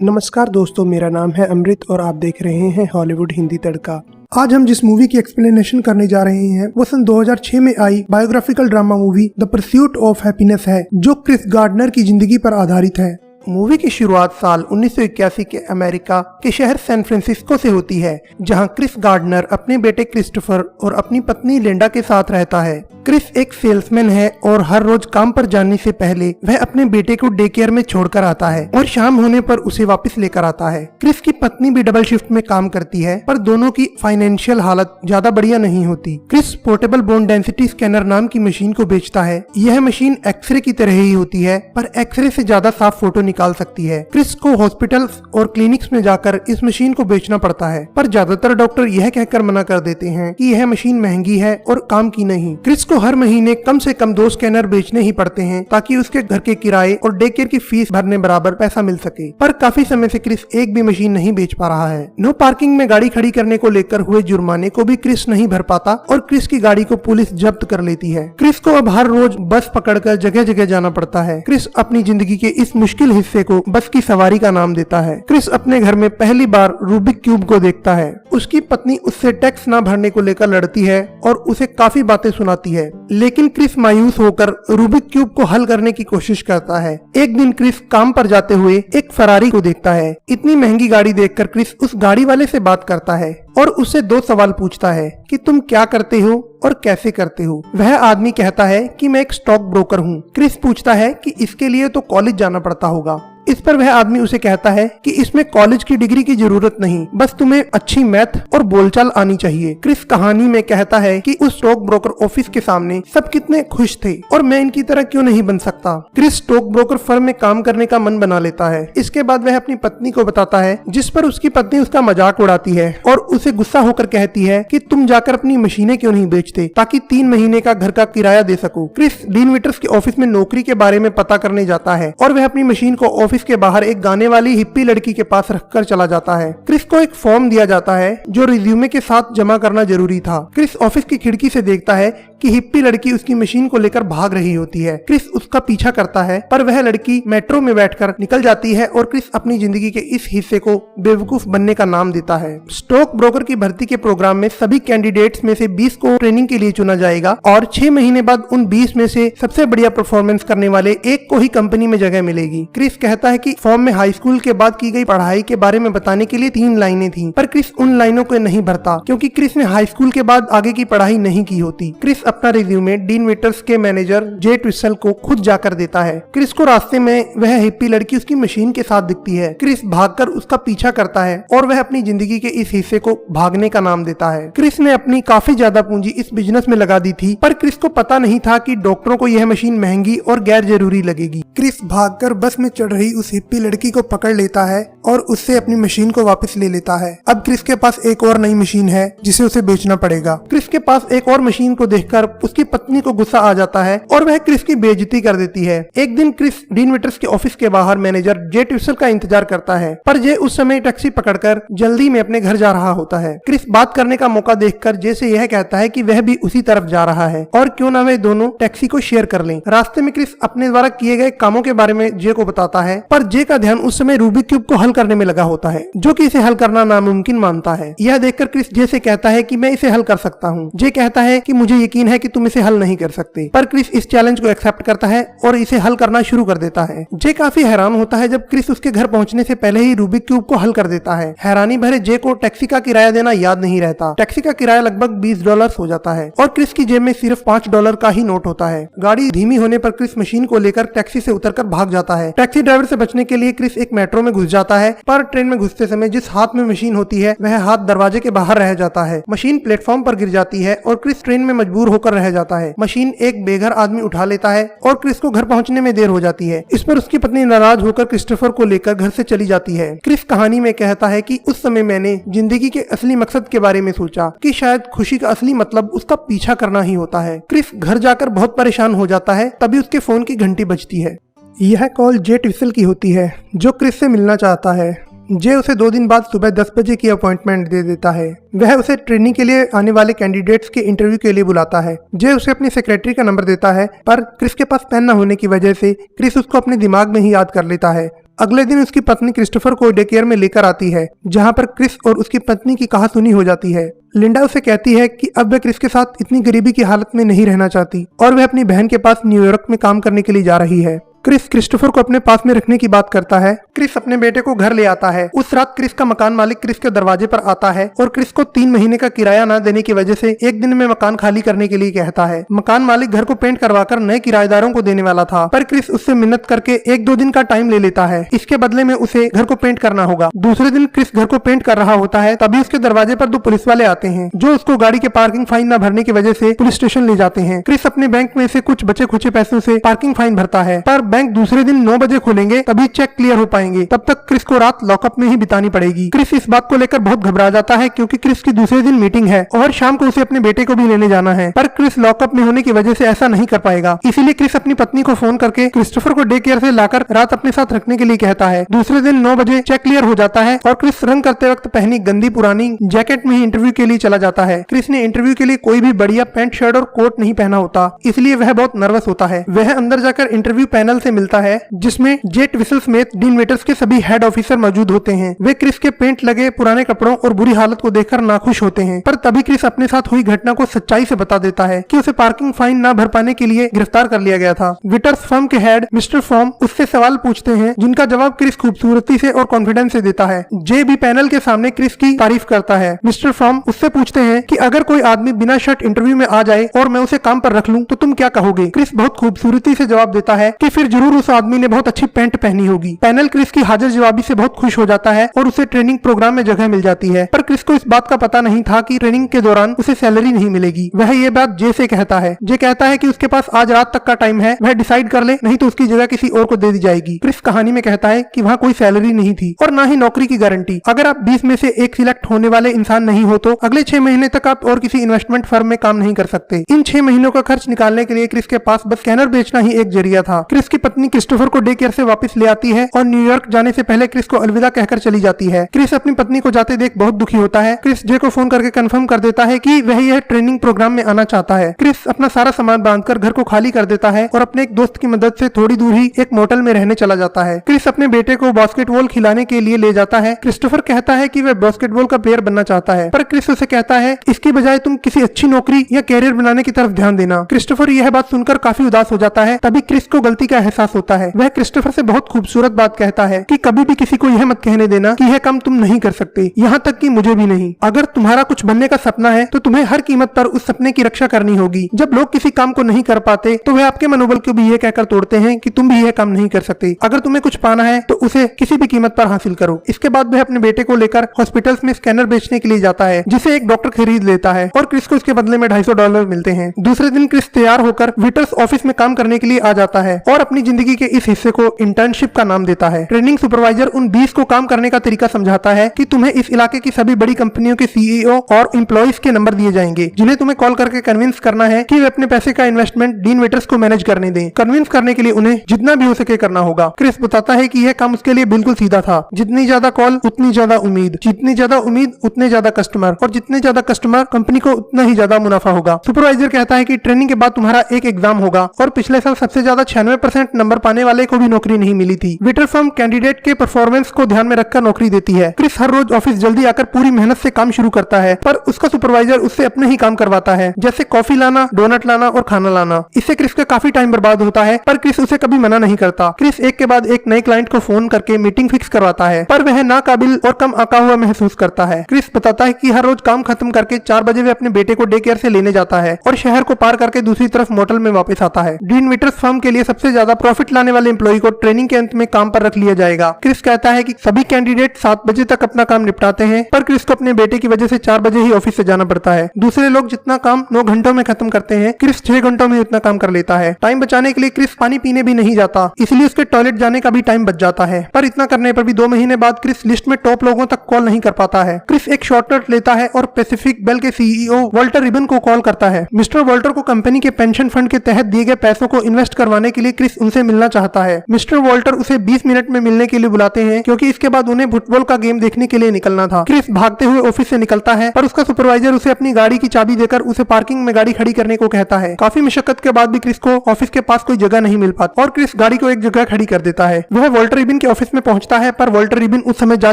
नमस्कार दोस्तों, मेरा नाम है अमृत और आप देख रहे हैं हॉलीवुड हिंदी तड़का। आज हम जिस मूवी की एक्सप्लेनेशन करने जा रहे हैं वो सन 2006 में आई biographical drama movie the Pursuit of Happyness है, जो क्रिस गार्डनर की जिंदगी पर आधारित है। मूवी की शुरुआत साल 1981 के अमेरिका के शहर सैन फ्रांसिस्को से होती है, जहां क्रिस गार्डनर अपने बेटे क्रिस्टोफर और अपनी पत्नी लिंडा के साथ रहता है। क्रिस एक सेल्समैन है और हर रोज काम पर जाने से पहले वह अपने बेटे को डे केयर में छोड़कर आता है और शाम होने पर उसे वापस लेकर आता है। क्रिस की पत्नी भी डबल शिफ्ट में काम करती है, पर दोनों की फाइनेंशियल हालत ज्यादा बढ़िया नहीं होती। क्रिस पोर्टेबल बोन डेंसिटी स्कैनर नाम की मशीन को बेचता है। यह मशीन एक्सरे की तरह ही होती है, पर एक्सरे से ज्यादा साफ फोटो निकाल सकती है। क्रिस को हॉस्पिटल्स और क्लिनिक्स में जाकर इस मशीन को बेचना पड़ता है, पर ज्यादातर डॉक्टर यह कहकर मना कर देते हैं कि यह मशीन महंगी है और काम की नहीं। क्रिस हर महीने कम से कम 2 स्कैनर बेचने ही पड़ते हैं ताकि उसके घर के किराए और डे केयर की फीस भरने बराबर पैसा मिल सके। पर काफी समय से क्रिस एक भी मशीन नहीं बेच पा रहा है। नो पार्किंग में गाड़ी खड़ी करने को लेकर हुए जुर्माने को भी क्रिस नहीं भर पाता और क्रिस की गाड़ी को पुलिस जब्त कर लेती है। क्रिस को अब हर रोज बस पकड़कर जगह जगह जाना पड़ता है। क्रिस अपनी जिंदगी के इस मुश्किल हिस्से को बस की सवारी का नाम देता है। क्रिस अपने घर में पहली बार रूबिक क्यूब को देखता है। उसकी पत्नी उससे टैक्स न भरने को लेकर लड़ती है और उसे काफी बातें सुनाती है, लेकिन क्रिस मायूस होकर रूबिक क्यूब को हल करने की कोशिश करता है। एक दिन क्रिस काम पर जाते हुए एक फरारी को देखता है। इतनी महंगी गाड़ी देखकर क्रिस उस गाड़ी वाले से बात करता है और उससे 2 सवाल पूछता है कि तुम क्या करते हो और कैसे करते हो। वह आदमी कहता है कि मैं एक स्टॉक ब्रोकर हूँ। क्रिस पूछता है कि इसके लिए तो कॉलेज जाना पड़ता होगा। इस पर वह आदमी उसे कहता है कि इसमें कॉलेज की डिग्री की जरूरत नहीं, बस तुम्हें अच्छी मैथ और बोलचाल आनी चाहिए। क्रिस कहानी में कहता है कि उस स्टॉक ब्रोकर ऑफिस के सामने सब कितने खुश थे और मैं इनकी तरह क्यों नहीं बन सकता। क्रिस स्टॉक ब्रोकर फर्म में काम करने का मन बना लेता है। इसके बाद वह अपनी पत्नी को बताता है, जिस पर उसकी पत्नी उसका मजाक उड़ाती है और उसे गुस्सा होकर कहती है कि तुम जाकर अपनी मशीनें क्यों नहीं बेचते ताकि 3 महीने का घर का किराया दे सको। क्रिस डीन विटर्स के ऑफिस में नौकरी के बारे में पता करने जाता है और वह अपनी मशीन को ऑफिस के बाहर एक गाने वाली हिप्पी लड़की के पास रखकर चला जाता है। क्रिस को एक फॉर्म दिया जाता है जो रिज्यूमे के साथ जमा करना जरूरी था। क्रिस ऑफिस की खिड़की से देखता है कि हिप्पी लड़की उसकी मशीन को लेकर भाग रही होती है। क्रिस उसका पीछा करता है, पर वह लड़की मेट्रो में बैठकर निकल जाती है और क्रिस अपनी जिंदगी के इस हिस्से को बेवकूफ बनने का नाम देता है। स्टॉक ब्रोकर की भर्ती के प्रोग्राम में सभी कैंडिडेट्स में से 20 को ट्रेनिंग के लिए चुना जाएगा और 6 महीने बाद उन 20 में से सबसे बढ़िया परफॉर्मेंस करने वाले एक को ही कंपनी में जगह मिलेगी। क्रिस कहता है कि फॉर्म में हाई स्कूल के बाद की गई पढ़ाई के बारे में बताने के लिए 3 लाइनें थी, पर क्रिस उन लाइनों को नहीं भरता क्योंकि क्रिस ने हाई स्कूल के बाद आगे की पढ़ाई नहीं की होती। क्रिस अपना रिज्यूमे डीन विटर्स के मैनेजर जे ट्विसल को खुद जाकर देता है। क्रिस को रास्ते में वह हिप्पी लड़की उसकी मशीन के साथ दिखती है। क्रिस भागकर उसका पीछा करता है और वह अपनी जिंदगी के इस हिस्से को भागने का नाम देता है। क्रिस ने अपनी काफी ज्यादा पूंजी इस बिजनेस में लगा दी थी, पर क्रिस को पता नहीं था कि डॉक्टरों को यह मशीन महंगी और गैर जरूरी लगेगी। क्रिस भागकर बस में चढ़ रही उस हिप्पी लड़की को पकड़ लेता है और उससे अपनी मशीन को वापस ले लेता है। अब क्रिस के पास एक और नई मशीन है जिसे उसे बेचना पड़ेगा। क्रिस के पास एक और मशीन को देखकर उसकी पत्नी को गुस्सा आ जाता है और वह क्रिस की बेइज्जती कर देती है। एक दिन क्रिस डीन विटर्स के ऑफिस के बाहर मैनेजर जे ट्विसल का इंतजार करता है, पर जे उस समय टैक्सी पकड़कर जल्दी में अपने घर जा रहा होता है। क्रिस बात करने का मौका देखकर जे से यह कहता है कि वह भी उसी तरफ जा रहा है और क्यों ना वे दोनों टैक्सी को शेयर कर लें। रास्ते में क्रिस अपने द्वारा किए गए कामों के बारे में जे को बताता है, पर जे का ध्यान उस समय रूबिक क्यूब को हल करने में लगा होता है, जो कि इसे हल करना नामुमकिन मानता है। यह देखकर क्रिस जे से कहता है कि मैं इसे हल कर सकता हूँ। जे कहता है कि मुझे यकीन है कि तुम इसे हल नहीं कर सकते, पर क्रिस इस चैलेंज को एक्सेप्ट करता है और इसे हल करना शुरू कर देता है। जे काफी हैरान होता है जब क्रिस उसके घर पहुंचने से पहले ही रूबिक क्यूब को हल कर देता है। हैरानी भरे जे को टैक्सी का किराया देना याद नहीं रहता। टैक्सी का किराया लगभग $20 हो जाता है और क्रिस की जेब में सिर्फ $5 का ही नोट होता है। गाड़ी धीमी होने पर क्रिस मशीन को लेकर टैक्सी से उतरकर भाग जाता है। टैक्सी ड्राइवर से बचने के लिए क्रिस एक मेट्रो में घुस जाता है, पर ट्रेन में घुसते समय जिस हाथ में मशीन होती है वह हाथ दरवाजे के बाहर रह जाता है। मशीन प्लेटफॉर्म पर गिर जाती है और क्रिस ट्रेन में मजबूर होकर रह जाता है। मशीन एक बेघर आदमी उठा लेता है और क्रिस को घर पहुंचने में देर हो जाती है। इस पर उसकी पत्नी नाराज होकर क्रिस्टोफर को लेकर घर से चली जाती है। क्रिस कहानी में कहता है कि उस समय मैंने जिंदगी के असली मकसद के बारे में सोचा कि शायद खुशी का असली मतलब उसका पीछा करना ही होता है। क्रिस घर जाकर बहुत परेशान हो जाता है, तभी उसके फोन की घंटी बजती है। यह कॉल जे ट्विसल की होती है, जो क्रिस से मिलना चाहता है। जे उसे 2 दिन बाद सुबह 10 बजे की अपॉइंटमेंट दे देता है। वह उसे ट्रेनिंग के लिए आने वाले कैंडिडेट्स के इंटरव्यू के लिए बुलाता है। जे उसे अपनी सेक्रेटरी का नंबर देता है, पर क्रिस के पास पेन न होने की वजह से क्रिस उसको अपने दिमाग में ही याद कर लेता है। अगले दिन उसकी पत्नी क्रिस्टोफर को डे केयर में लेकर आती है, जहाँ पर क्रिस और उसकी पत्नी की कहासुनी हो जाती है। लिंडा उसे कहती है कि अब वह क्रिस के साथ इतनी गरीबी की हालत में नहीं रहना चाहती और वह अपनी बहन के पास न्यूयॉर्क में काम करने के लिए जा रही है। क्रिस क्रिस्टोफर को अपने पास में रखने की बात करता है। क्रिस अपने बेटे को घर ले आता है। उस रात क्रिस का मकान मालिक क्रिस के दरवाजे पर आता है और क्रिस को 3 महीने का किराया न देने की वजह से एक दिन में मकान खाली करने के लिए कहता है। मकान मालिक घर को पेंट करवाकर नए किराएदारों को देने वाला था, पर क्रिस उससे मिन्नत करके 1-2 दिन का टाइम ले लेता है। इसके बदले में उसे घर को पेंट करना होगा। दूसरे दिन क्रिस घर को पेंट कर रहा होता है, तभी उसके दरवाजे पर 2 पुलिस वाले आते हैं, जो उसको गाड़ी के पार्किंग फाइन न भरने की वजह से पुलिस स्टेशन ले जाते हैं। क्रिस अपने बैंक में से कुछ बचे खुचे पैसों से पार्किंग फाइन भरता है, पर बैंक दूसरे दिन 9 बजे खुलेंगे, तभी चेक क्लियर हो पाएंगे। तब तक क्रिस को रात लॉकअप में ही बितानी पड़ेगी। क्रिस इस बात को लेकर बहुत घबरा जाता है, क्योंकि क्रिस की दूसरे दिन मीटिंग है और शाम को उसे अपने बेटे को भी लेने जाना है। पर क्रिस लॉकअप में होने की वजह से ऐसा नहीं कर पाएगा। इसीलिए क्रिस अपनी पत्नी को फोन करके क्रिस्टोफर को डे केयर से लाकर रात अपने साथ रखने के लिए कहता है। दूसरे दिन 9 बजे चेक क्लियर हो जाता है और क्रिस रंग करते वक्त पहनी गंदी पुरानी जैकेट में ही इंटरव्यू के लिए चला जाता है। क्रिस ने इंटरव्यू के लिए कोई भी बढ़िया पैंट शर्ट और कोट नहीं पहना होता, इसलिए वह बहुत नर्वस होता है। वह अंदर जाकर इंटरव्यू पैनल से मिलता है, जिसमें जेट विसल समेत डीन वेटर्स के सभी हेड ऑफिसर मौजूद होते हैं। वे क्रिस के पेंट लगे पुराने कपड़ों और बुरी हालत को देखकर नाखुश होते हैं, पर तभी क्रिस अपने साथ हुई घटना को सच्चाई से बता देता है कि उसे पार्किंग फाइन न भर पाने के लिए गिरफ्तार कर लिया गया था। विटर्स फर्म के हेड मिस्टर फॉर्म उससे सवाल पूछते हैं, जिनका जवाब क्रिस खूबसूरती से और कॉन्फिडेंस से देता है। जे भी पैनल के सामने क्रिस की तारीफ करता है। मिस्टर फॉर्म उससे पूछते हैं कि अगर कोई आदमी बिना शर्ट इंटरव्यू में आ जाए और मैं उसे काम पर रख लूं तो तुम क्या कहोगे। क्रिस बहुत खूबसूरती से जवाब देता है कि फिर जरूर उस आदमी ने बहुत अच्छी पैंट पहनी होगी। पैनल क्रिस की हाजिर जवाबी से बहुत खुश हो जाता है और उसे ट्रेनिंग प्रोग्राम में जगह मिल जाती है, पर क्रिस को इस बात का पता नहीं था कि ट्रेनिंग के दौरान उसे सैलरी नहीं मिलेगी। वह ये बात जे से कहता है। जे कहता है कि उसके पास आज रात तक का टाइम है, वह डिसाइड कर ले, नहीं तो उसकी जगह किसी और को दे दी जाएगी। क्रिस कहानी में कहता है कि वहाँ कोई सैलरी नहीं थी और ना ही नौकरी की गारंटी। अगर आप 20 में से एक सिलेक्ट होने वाले इंसान नहीं हो तो अगले 6 महीने तक आप और किसी इन्वेस्टमेंट फर्म में काम नहीं कर सकते। इन 6 महीनों का खर्च निकालने के लिए क्रिस के पास बस स्कैनर बेचना ही एक जरिया था। क्रिस की पत्नी क्रिस्टोफर को डे केयर से वापस ले आती है और न्यूयॉर्क जाने से पहले क्रिस को अलविदा कहकर चली जाती है। क्रिस अपनी पत्नी को जाते देख बहुत दुखी होता है। क्रिस जे को फोन करके कंफर्म कर देता है कि वह यह ट्रेनिंग प्रोग्राम में आना चाहता है। क्रिस अपना सारा सामान बांधकर घर को खाली कर देता है और अपने एक दोस्त की मदद से थोड़ी दूर ही एक मोटल में रहने चला जाता है। क्रिस अपने बेटे को बास्केटबॉल खिलाने के लिए ले जाता है। क्रिस्टोफर कहता है कि वह बास्केटबॉल का प्लेयर बनना चाहता है, पर क्रिस उसे कहता है इसकी बजाय तुम किसी अच्छी नौकरी या कैरियर बनाने की तरफ ध्यान देना। क्रिस्टोफर यह बात सुनकर काफी उदास हो जाता है। तभी क्रिस को गलती का एहसास होता है। वह क्रिस्टोफर से बहुत खूबसूरत बात कहता है कि कभी भी किसी को यह मत कहने देना कि यह काम तुम नहीं कर सकते, यहाँ तक कि मुझे भी नहीं। अगर तुम्हारा कुछ बनने का सपना है तो तुम्हें हर कीमत पर उस सपने की रक्षा करनी होगी। जब लोग किसी काम को नहीं कर पाते तो वह आपके मनोबल को भी यह कहकर तोड़ते हैं कि तुम भी यह काम नहीं कर सकते। अगर तुम्हें कुछ पाना है तो उसे किसी भी कीमत पर हासिल करो। इसके बाद वह अपने बेटे को लेकर हॉस्पिटल्स में स्कैनर बेचने के लिए जाता है, जिसे एक डॉक्टर खरीद लेता है और क्रिस को इसके बदले में $250 मिलते हैं। दूसरे दिन क्रिस तैयार होकर विटर्स ऑफिस में काम करने के लिए आ जाता है और अपनी जिंदगी के इस हिस्से को इंटर्नशिप का नाम देता है। ट्रेनिंग सुपरवाइजर उन 20 को काम करने का तरीका समझाता है कि तुम्हें इस इलाके की सभी बड़ी कंपनियों के सीईओ और एम्प्लॉइज के नंबर दिए जाएंगे, जिन्हें तुम्हें कॉल करके कन्विंस करना है कि वे अपने पैसे का इन्वेस्टमेंट डीन वेटर्स को मैनेज करने दें। कन्विंस करने के लिए उन्हें जितना भी हो सके करना होगा। क्रिस बताता है कि यह काम उसके लिए बिल्कुल सीधा था। जितनी ज्यादा कॉल उतनी ज्यादा उम्मीद, जितनी ज्यादा उम्मीद उतने ज्यादा कस्टमर, और जितने ज्यादा कस्टमर कंपनी को उतना ही ज्यादा मुनाफा होगा। सुपरवाइजर कहता है कि ट्रेनिंग के बाद तुम्हारा एक एग्जाम होगा और पिछले साल सबसे ज्यादा 96% नंबर पाने वाले को भी नौकरी नहीं मिली थी। विटर फर्म कैंडिडेट के परफॉर्मेंस को ध्यान में रखकर नौकरी देती है। क्रिस हर रोज ऑफिस जल्दी आकर पूरी मेहनत से काम शुरू करता है, पर उसका सुपरवाइजर उससे अपने ही काम करवाता है, जैसे कॉफी लाना, डोनट लाना और खाना लाना। इससे क्रिस का काफी टाइम बर्बाद होता है, पर क्रिस उसे कभी मना नहीं करता। क्रिस एक के बाद एक नए क्लाइंट को फोन करके मीटिंग फिक्स करवाता है, पर वह नाकाबिल और कम आका हुआ महसूस करता है। क्रिस बताता है कि हर रोज काम खत्म करके 4 बजे वे अपने बेटे को डे केयर से लेने जाता है और शहर को पार करके दूसरी तरफ मोटल में वापस आता है। डीन वेटर्स फर्म के लिए सबसे ज्यादा प्रॉफिट लाने वाले एम्प्लॉय को ट्रेनिंग के अंत में काम पर रख लिया जाएगा। क्रिस कहता है कि सभी कैंडिडेट 7 बजे तक अपना काम निपटाते हैं, पर क्रिस को अपने बेटे की वजह से 4 बजे ही ऑफिस से जाना पड़ता है। दूसरे लोग जितना काम 9 घंटों में खत्म करते हैं, क्रिस 6 घंटों में उतना काम कर लेता है। टाइम बचाने के लिए क्रिस पानी पीने भी नहीं जाता, इसलिए उसके टॉयलेट जाने का भी टाइम बच जाता है। पर इतना करने पर भी 2 महीने बाद क्रिस लिस्ट में टॉप लोगों तक कॉल नहीं कर पाता है। क्रिस एक शॉर्टकट लेता है और पैसिफिक बेल के सीईओ वॉल्टर रिबन को कॉल करता है। मिस्टर वॉल्टर को कंपनी के पेंशन फंड के तहत दिए गए पैसों को इन्वेस्ट करवाने के लिए क्रिस उनसे मिलना चाहता है। मिस्टर वॉल्टर उसे 20 मिनट में मिलने के लिए बुलाते हैं क्योंकि इसके बाद उन्हें फुटबॉल का गेम देखने के लिए निकलना था। क्रिस भागते हुए ऑफिस से निकलता है पर उसका सुपरवाइजर उसे अपनी गाड़ी की चाबी देकर उसे पार्किंग में गाड़ी खड़ी करने को कहता है। काफी मशक्कत के बाद भी क्रिस को ऑफिस के पास कोई जगह नहीं मिल पाती और क्रिस गाड़ी को एक जगह खड़ी कर देता है। वह वॉल्टर रिबन के ऑफिस में पहुंचता है पर वॉल्टर रिबन उस समय जा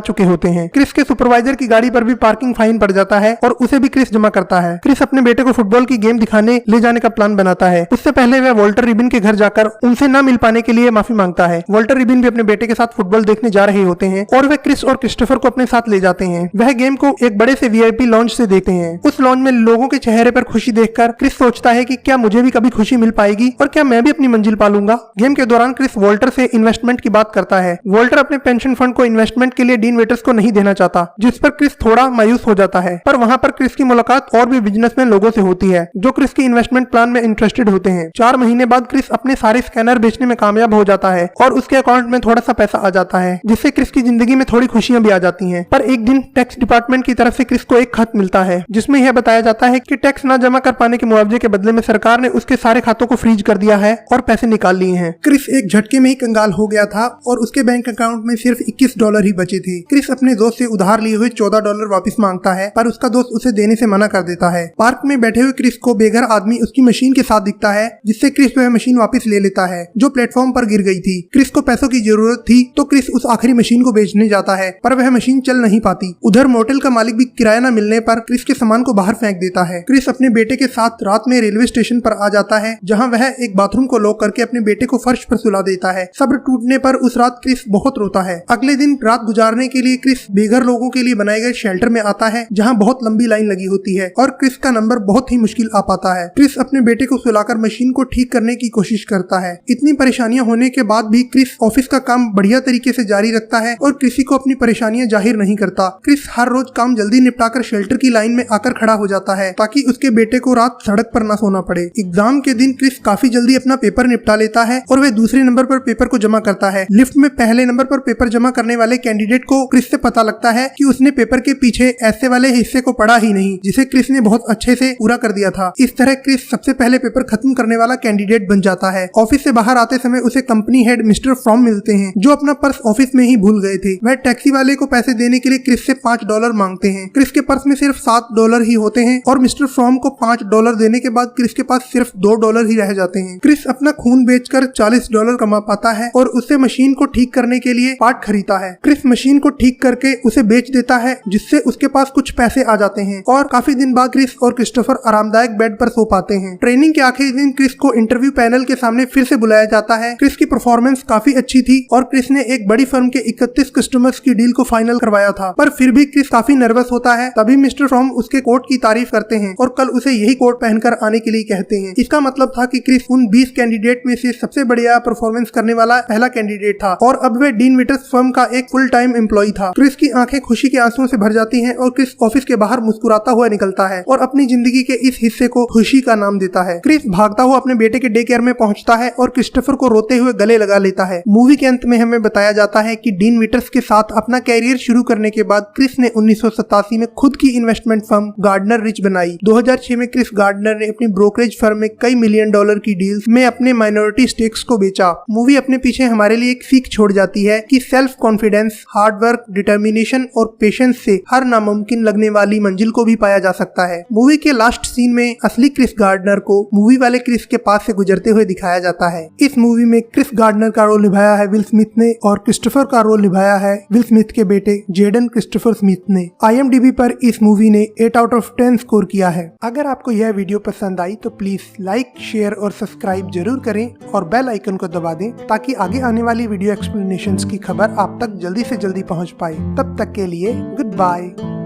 चुके होते हैं। क्रिस के सुपरवाइजर की गाड़ी पर भी पार्किंग फाइन पड़ जाता है और उसे भी क्रिस जमा करता है। क्रिस अपने बेटे को फुटबॉल की गेम दिखाने ले जाने का प्लान बनाता है। उससे पहले वह वॉल्टर रिबन के घर जाकर उनसे न मिल पाने के लिए माफी मांगता है। वॉल्टर रिबन भी अपने बेटे के साथ फुटबॉल देखने जा रहे होते हैं और वह क्रिस और क्रिस्टोफर को अपने साथ ले जाते हैं। वह गेम को एक बड़े से वीआईपी लॉन्च से देखते हैं। उस लॉन्च में लोगों के चेहरे पर खुशी देखकर क्रिस सोचता है कि क्या मुझे भी कभी खुशी मिल पाएगी और क्या मैं भी अपनी मंजिल पालूंगा। गेम के दौरान क्रिस वॉल्टर से इन्वेस्टमेंट की बात करता है। वॉल्टर अपने पेंशन फंड को इन्वेस्टमेंट के लिए डीन वेटर्स को नहीं देना चाहता, जिस पर क्रिस थोड़ा मायूस हो जाता है। पर वहां पर क्रिस की मुलाकात और भी बिजनेसमैन लोगों से होती है जो क्रिस की इन्वेस्टमेंट प्लान में इंटरेस्टेड होते हैं। 4 महीने बाद क्रिस अपने सारे स्कैनर बेचने में कामयाब हो जाता है और उसके अकाउंट में थोड़ा सा पैसा आ जाता है, जिससे क्रिस की जिंदगी में थोड़ी खुशियां भी आ जाती हैं। पर एक दिन टैक्स डिपार्टमेंट की तरफ से क्रिस को एक खत मिलता है जिसमें यह बताया जाता है कि टैक्स न जमा कर पाने के मुआवजे के बदले में सरकार ने उसके सारे खातों को फ्रीज कर दिया है और पैसे निकाल लिए हैं। क्रिस एक झटके में ही कंगाल हो गया था और उसके बैंक अकाउंट में सिर्फ $21 ही बचे थे। क्रिस अपने दोस्त से उधार लिए हुए $14 वापस मांगता है पर उसका दोस्त उसे देने से मना कर देता है। पार्क में बैठे हुए क्रिस को बेघर आदमी उसकी मशीन के साथ दिखता है, जिससे क्रिस वह मशीन वापस ले लेता है जो प्लेटफॉर्म पर गिर गई थी। क्रिस को पैसों की जरूरत थी तो क्रिस उस आखिरी मशीन को बेचने जाता है पर वह मशीन चल नहीं पाती। उधर मोटेल का मालिक भी किराया न मिलने पर क्रिस के सामान को बाहर फेंक देता है। क्रिस अपने बेटे के साथ रात में रेलवे स्टेशन पर आ जाता है जहां वह एक बाथरूम को लॉक करके अपने बेटे को फर्श पर सुला देता है। सब्र टूटने पर उस रात क्रिस बहुत रोता है। अगले दिन रात गुजारने के लिए क्रिस बेघर लोगों के लिए बनाए गए शेल्टर में आता है जहां बहुत लंबी लाइन लगी होती है और क्रिस का नंबर बहुत ही मुश्किल आ पाता है। क्रिस अपने बेटे को सुलाकर मशीन को ठीक करने की कोशिश करता है। इतनी परेशानियां होने के बाद भी क्रिस ऑफिस का काम बढ़िया तरीके से जारी रखता है और किसी को अपनी परेशानियां जाहिर नहीं करता। क्रिस हर रोज काम जल्दी निपटाकर शेल्टर की लाइन में आकर खड़ा हो जाता है ताकि उसके बेटे को रात सड़क पर न सोना पड़े। एग्जाम के दिन क्रिस काफी जल्दी अपना पेपर निपटा लेता है और वह दूसरे नंबर पर पेपर को जमा करता है। लिफ्ट में पहले नंबर पर पेपर जमा करने वाले कैंडिडेट को क्रिस से पता लगता है कि उसने पेपर के पीछे ऐसे वाले हिस्से को पढ़ा ही नहीं जिसे क्रिस ने बहुत अच्छे से पूरा कर दिया था। इस तरह क्रिस सबसे पहले पेपर खत्म करने वाला कैंडिडेट बन जाता है। ऑफिस से बाहर आते समय उसे कंपनी हेड मिस्टर फ्रॉम मिलते हैं जो अपना पर्स ऑफिस में ही भूल गए थे। वह टैक्सी वाले को पैसे देने के लिए क्रिस से $5 मांगते हैं। क्रिस के पर्स में सिर्फ $7 ही होते हैं और मिस्टर फ्रॉम को $5 देने के बाद क्रिस के पास सिर्फ $2 ही रह जाते हैं। क्रिस अपना खून बेचकर $40 कमा पाता है और उससे मशीन को ठीक करने के लिए पार्ट खरीदता है। क्रिस मशीन को ठीक करके उसे बेच देता है जिससे उसके पास कुछ पैसे आ जाते हैं और काफी दिन बाद क्रिस और क्रिस्टोफर आरामदायक बेड पर सो पाते हैं। ट्रेनिंग के आखिरी दिन क्रिस को इंटरव्यू पैनल के सामने फिर से बुलाया जाता है। क्रिस की परफॉर्मेंस काफी अच्छी थी और क्रिस ने एक बड़ी फर्म के 31 कस्टमर्स की डील को फाइनल करवाया था, पर फिर भी क्रिस काफी नर्वस होता है। तभी मिस्टर फ्रॉम उसके कोट की तारीफ करते हैं और कल उसे यही कोट पहनकर आने के लिए कहते हैं। इसका मतलब था कि क्रिस उन 20 कैंडिडेट में से सबसे बढ़िया परफॉर्मेंस करने वाला पहला कैंडिडेट था और अब वह डीन वेटर्स फर्म का एक फुल टाइम एम्प्लॉय था। क्रिस की आंखें खुशी के आंसुओं से भर जाती हैं और क्रिस ऑफिस के बाहर मुस्कुराता हुआ निकलता है और अपनी जिंदगी के इस हिस्से को खुशी का नाम देता है। क्रिस भागता हुआ अपने बेटे के डे केयर में पहुंचता है और क्रिस्टोफर को रोते हुए गले लगा लेता है। मूवी के अंत में हमें बताया जाता है कि डीन वेटर्स के साथ अपना कैरियर शुरू करने के बाद क्रिस ने 1987 में खुद की इन्वेस्टमेंट फर्म गार्डनर रिच बनाई। 2006 में क्रिस गार्डनर ने अपनी ब्रोकरेज फर्म में कई $मिलियन की डील्स में अपने माइनॉरिटी स्टेक्स को बेचा। मूवी अपने पीछे हमारे लिए एक सीख छोड़ जाती है कि self confidence, hard work, determination और पेशेंस से हर नामुमकिन लगने वाली मंजिल को भी पाया जा सकता है। मूवी के लास्ट सीन में असली क्रिस गार्डनर को मूवी वाले क्रिस के पास से गुजरते हुए दिखाया जाता है। इस मूवी में क्रिस गार्डनर का रोल निभाया है विल स्मिथ ने और क्रिस्टोफर का रोल निभाया है विल स्मिथ के बेटे जेडन क्रिस्टोफर स्मिथ ने। IMDb पर इस मूवी ने 8 आउट ऑफ 10 स्कोर किया है। अगर आपको यह वीडियो पसंद आई तो प्लीज लाइक, शेयर और सब्सक्राइब जरूर करें और बेल आइकन को दबा दें ताकि आगे आने वाली वीडियो एक्सप्लेनेशंस की खबर आप तक जल्दी से जल्दी पहुंच पाए। तब तक के लिए गुड बाय।